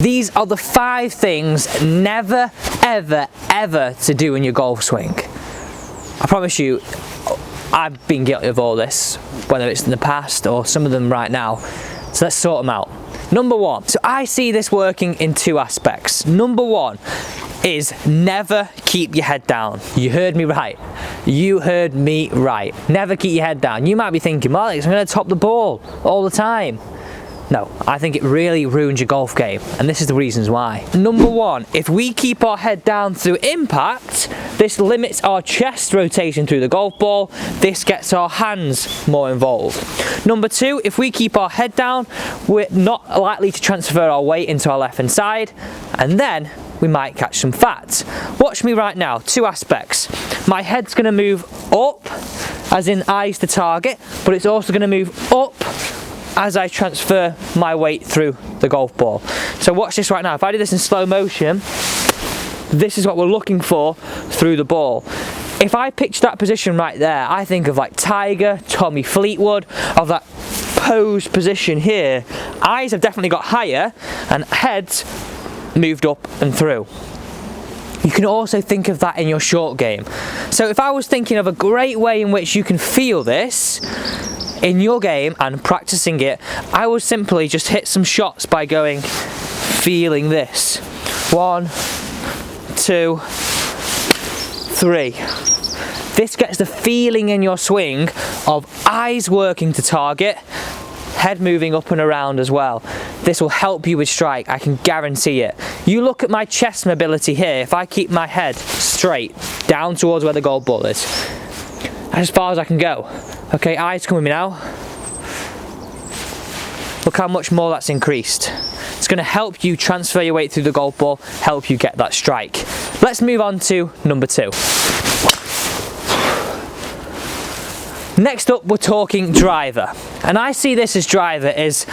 These are the 5 things never, ever, ever to do in your golf swing. I promise you, I've been guilty of all this, whether it's in the past or some of them right now. So let's sort them out. Number 1. So I see this working in 2 aspects. Number 1 is never keep your head down. You heard me right. You heard me right. Never keep your head down. You might be thinking, well, Alex, I'm going to top the ball all the time. No, I think it really ruins your golf game, and this is the reasons why. Number 1, if we keep our head down through impact, this limits our chest rotation through the golf ball. This gets our hands more involved. Number 2, if we keep our head down, we're not likely to transfer our weight into our left hand side, and then we might catch some fat. Watch me right now, 2 aspects. My head's gonna move up, as in eyes to target, but it's also gonna move up as I transfer my weight through the golf ball. So watch this right now. If I do this in slow motion, this is what we're looking for through the ball. If I pitch that position right there, I think of like Tiger, Tommy Fleetwood, of that posed position here. Eyes have definitely got higher and heads moved up and through. You can also think of that in your short game. So if I was thinking of a great way in which you can feel this in your game and practicing it, I would simply just hit some shots by going, feeling this. 1, 2, 3. This gets the feeling in your swing of eyes working to target, head moving up and around as well. This will help you with strike, I can guarantee it. You look at my chest mobility here. If I keep my head straight down towards where the golf ball is, as far as I can go. Okay, eyes come with me now. Look how much more that's increased. It's going to help you transfer your weight through the golf ball, help you get that strike. Let's move on to number 2. Next up, we're talking driver. And I see this as driver as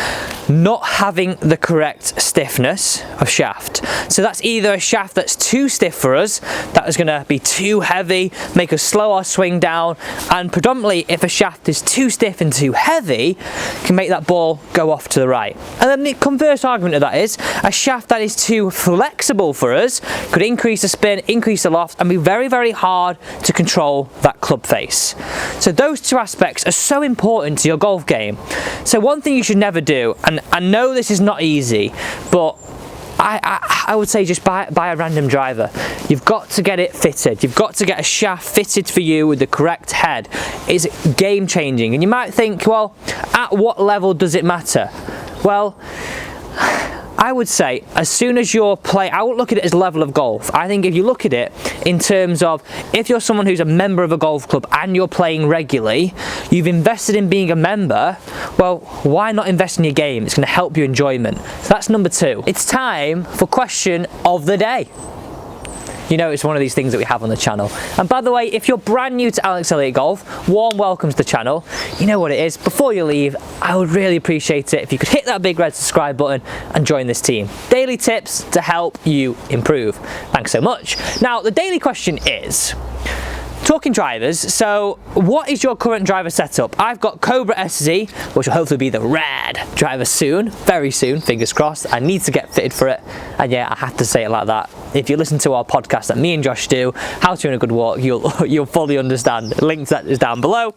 not having the correct stiffness of shaft. So that's either a shaft that's too stiff for us, that is going to be too heavy, make us slow our swing down, and predominantly if a shaft is too stiff and too heavy, can make that ball go off to the right. And then the converse argument of that is, a shaft that is too flexible for us could increase the spin, increase the loft, and be very, very hard to control that club face. So those 2 aspects are so important to your golf game. So one thing you should never do, and I know this is not easy, but I would say just buy a random driver. You've got to get it fitted. You've got to get a shaft fitted for you with the correct head. It's game changing. And you might think, well, at what level does it matter? Well, I would say as soon as you're I won't look at it as level of golf. I think if you look at it in terms of if you're someone who's a member of a golf club and you're playing regularly, you've invested in being a member, well, why not invest in your game? It's going to help your enjoyment. So that's number 2. It's time for question of the day. You know, it's one of these things that we have on the channel. And by the way, if you're brand new to Alex Elliott Golf, warm welcome to the channel. You know what it is. Before you leave, I would really appreciate it if you could hit that big red subscribe button and join this team. Daily tips to help you improve. Thanks so much. Now, the daily question is, talking drivers, so what is your current driver setup? I've got Cobra SZ, which will hopefully be the red driver soon, very soon, fingers crossed. I need to get fitted for it, and yeah, I have to say it like that. If you listen to our podcast that me and Josh do, How to Win a Good Walk, you'll fully understand. Link to that is down below.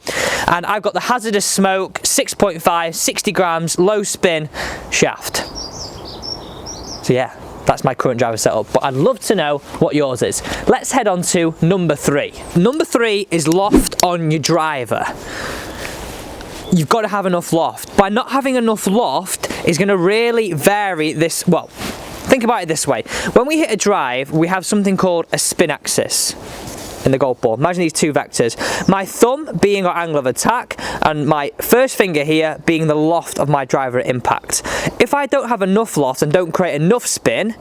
And I've got the Hazardous Smoke 6.5, 60 grams, low spin shaft. So yeah, that's my current driver setup, but I'd love to know what yours is. Let's head on to number 3. Number 3 is loft on your driver. You've got to have enough loft. By not having enough loft is going to really vary this, well, think about it this way. When we hit a drive, we have something called a spin axis in the golf ball. Imagine these 2 vectors. My thumb being our angle of attack and my first finger here being the loft of my driver at impact. If I don't have enough loft and don't create enough spin,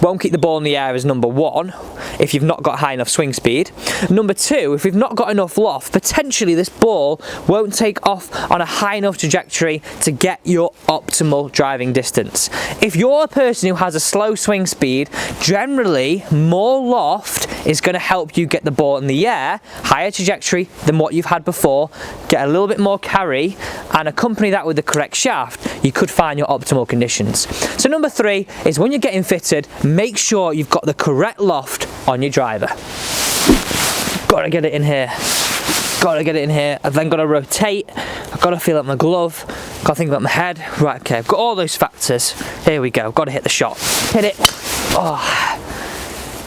won't keep the ball in the air as number 1 if you've not got high enough swing speed. Number 2, if we've not got enough loft, potentially this ball won't take off on a high enough trajectory to get your optimal driving distance. If you're a person who has a slow swing speed, generally more loft is going to help you get the ball in the air, higher trajectory than what you've had before, get a little bit more carry, and accompany that with the correct shaft, you could find your optimal conditions. So number 3 is when you're getting fitted, make sure you've got the correct loft on your driver. Gotta get it in here. Gotta get it in here. I've then got to rotate. I've got to feel out my glove. Got to think about my head. Right, okay, I've got all those factors. Here we go. Got to hit the shot. Hit it. Oh.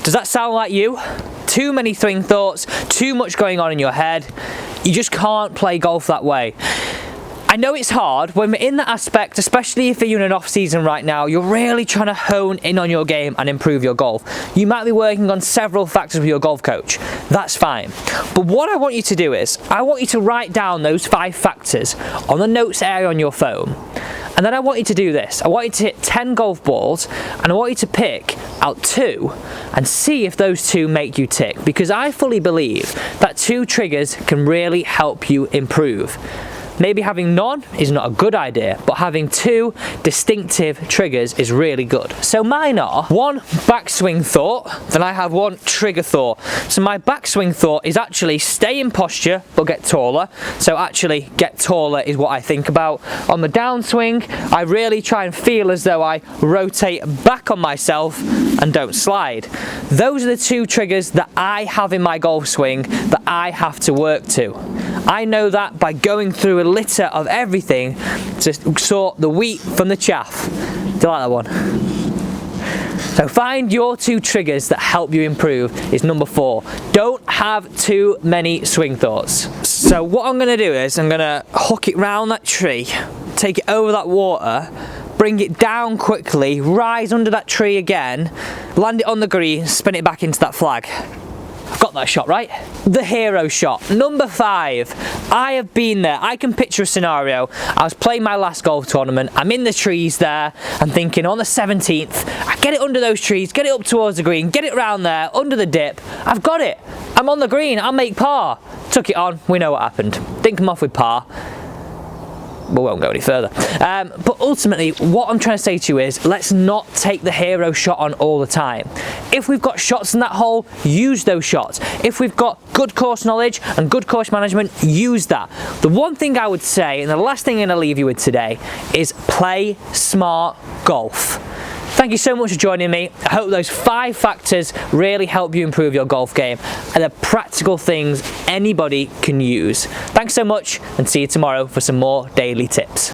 Does that sound like you? Too many swing thoughts, too much going on in your head. You just can't play golf that way. I know it's hard when we're in that aspect, especially if you're in an off season right now. You're really trying to hone in on your game and improve your golf. You might be working on several factors with your golf coach. That's fine. But what I want you to do is, I want you to write down those 5 factors on the notes area on your phone. And then I want you to do this. I want you to hit 10 golf balls, and I want you to pick out 2 and see if those 2 make you tick. Because I fully believe that 2 triggers can really help you improve. Maybe having none is not a good idea, but having 2 distinctive triggers is really good. So mine are 1 backswing thought, then I have 1 trigger thought. So my backswing thought is actually stay in posture but get taller. So actually get taller is what I think about. On the downswing, I really try and feel as though I rotate back on myself and don't slide. Those are the 2 triggers that I have in my golf swing that I have to work to. I know that by going through a litter of everything to sort the wheat from the chaff. Do you like that one? So find your 2 triggers that help you improve is number 4. Don't have too many swing thoughts. So what I'm going to do is I'm going to hook it round that tree, take it over that water, bring it down quickly, rise under that tree again, land it on the green, spin it back into that flag. I've got that shot right. The hero shot. Number 5. I have been there. I can picture a scenario. I was playing my last golf tournament. I'm in the trees there. I'm thinking on the 17th, I get it under those trees, get it up towards the green, get it round there, under the dip. I've got it. I'm on the green. I'll make par. Took it on. We know what happened. Didn't come off with par. We won't go any further. But ultimately, what I'm trying to say to you is, let's not take the hero shot on all the time. If we've got shots in that hole, use those shots. If we've got good course knowledge and good course management, use that. The one thing I would say, and the last thing I'm going to leave you with today, is play smart golf. Thank you so much for joining me. I hope those 5 factors really help you improve your golf game and the practical things anybody can use. Thanks so much, and see you tomorrow for some more daily tips.